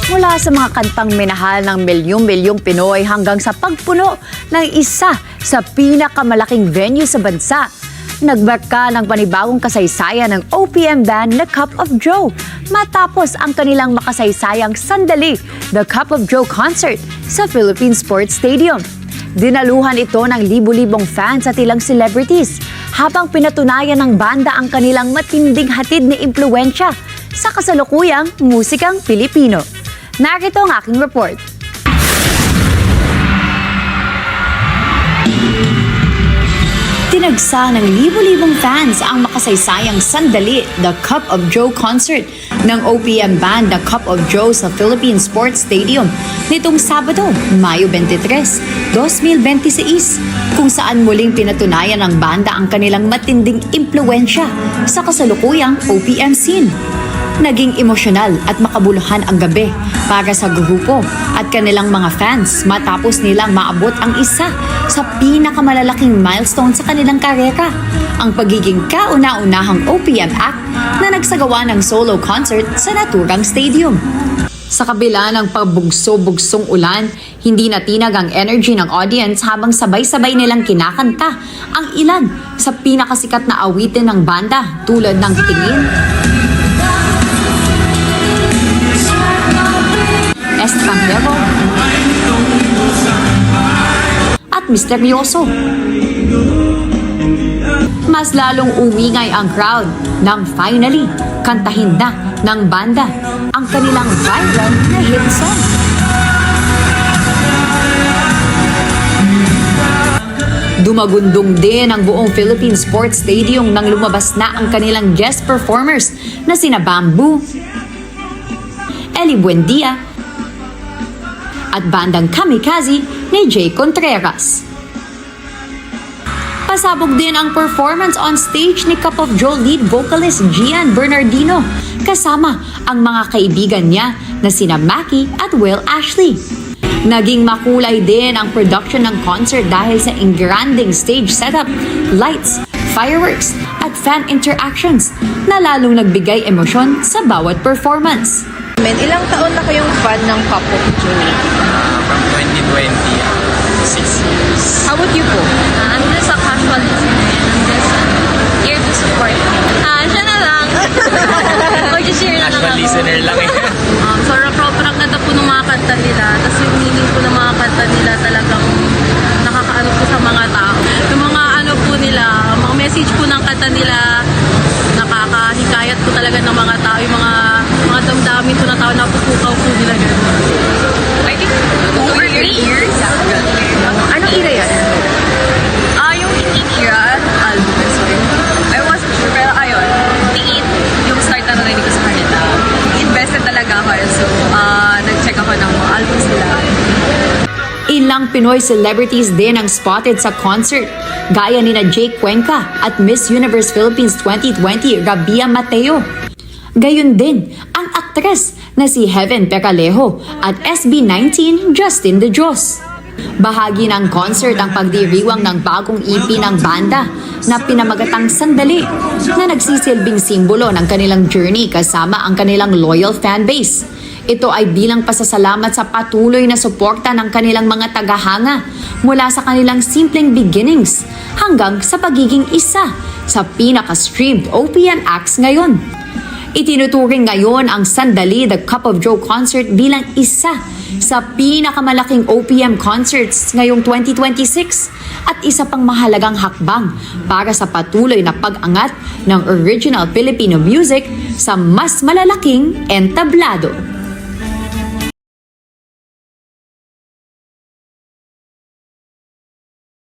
Mula sa mga kantang minahal ng milyong-milyong Pinoy hanggang sa pagpuno ng isa sa pinakamalaking venue sa bansa. Nagmarka ng panibagong kasaysayan ng OPM band na Cup of Joe matapos ang kanilang makasaysayang sandali, The Cup of Joe Concert sa Philippine Sports Stadium. Dinaluhan ito ng libu-libong fans at ilang celebrities habang pinatunayan ng banda ang kanilang matinding hatid na impluwensya sa kasalukuyang musikang Pilipino. Narito ang aking report. Tinagsa ng libu-libong fans ang makasaysayang sandali, The Cup of Joe Concert ng OPM band The Cup of Joe sa Philippine Sports Stadium nitong Sabado, Mayo 23, 2026, kung saan muling pinatunayan ng banda ang kanilang matinding impluwensya sa kasalukuyang OPM scene. Naging emosyonal at makabuluhan ang gabi para sa grupo at kanilang mga fans matapos nilang maabot ang isa sa pinakamalalaking milestone sa kanilang karera, ang pagiging kauna-unahang OPM act na nagsagawa ng solo concert sa naturang stadium. Sa kabila ng pabugso-bugsong ulan, hindi natinag ang energy ng audience habang sabay-sabay nilang kinakanta ang ilan sa pinakasikat na awitin ng banda tulad ng Tingin, Estranjero, at Misteryoso. Mas lalong umingay ang crowd nang finally kantahin na ng banda ang kanilang viral na hit song. Dumagundong din ang buong Philippine Sports Stadium nang lumabas na ang kanilang guest performers na sina Bamboo, Eli Buendia, at bandang Kamikaze ni Jay Contreras. Pasabog din ang performance on stage ni Cup of Joe lead vocalist Gian Bernardino kasama ang mga kaibigan niya na sina Maki at Will Ashley. Naging makulay din ang production ng concert dahil sa engranding stage setup, lights, fireworks at fan interactions na lalong nagbigay emosyon sa bawat performance. Ilang taon na kayong fan ng Cup of Joe? From 2020, 6 years. How about you po? I'm just a casual listener and I'm just here to support him. Siya na lang. Mag-share na lang Casual ako. listener lang eh. Sobrang proper ganda po ng mga kanta nila. Tapos yung meaning po ng mga kanta nila talagang nakakaano po sa mga tao. Yung mga ano po nila, mga message po ng kanta nila, nakakahikayat po talaga ng mga tao. Yung mga damdamin po ng tao na pupukaw po nila gano'n. I think over 3 years. Anong era yan? Yung era, album, sorry. I wasn't sure, pero ayun. Tingin, yung start na narinig ko sa kanila. Invested talaga ako. So, nag-check ako ng mga albums nila. Ilang Pinoy celebrities din ang spotted sa concert, gaya ni Jake Cuenca at Miss Universe Philippines 2020 Rabia Mateo. Gayon din ang aktres na si Heaven Pecalejo at SB19 Justin De Dios. Bahagi ng concert ang pagdiriwang ng bagong EP ng banda na pinamagatang Sandali na nagsisilbing simbolo ng kanilang journey kasama ang kanilang loyal fanbase. Ito ay bilang pasasalamat sa patuloy na suporta ng kanilang mga tagahanga mula sa kanilang simpleng beginnings hanggang sa pagiging isa sa pinaka-streamed OPM acts ngayon. Itinuturing ngayon ang Sandali, The Cup of Joe Concert bilang isa sa pinakamalaking OPM concerts ngayong 2026 at isa pang mahalagang hakbang para sa patuloy na pag-angat ng original Filipino music sa mas malalaking entablado.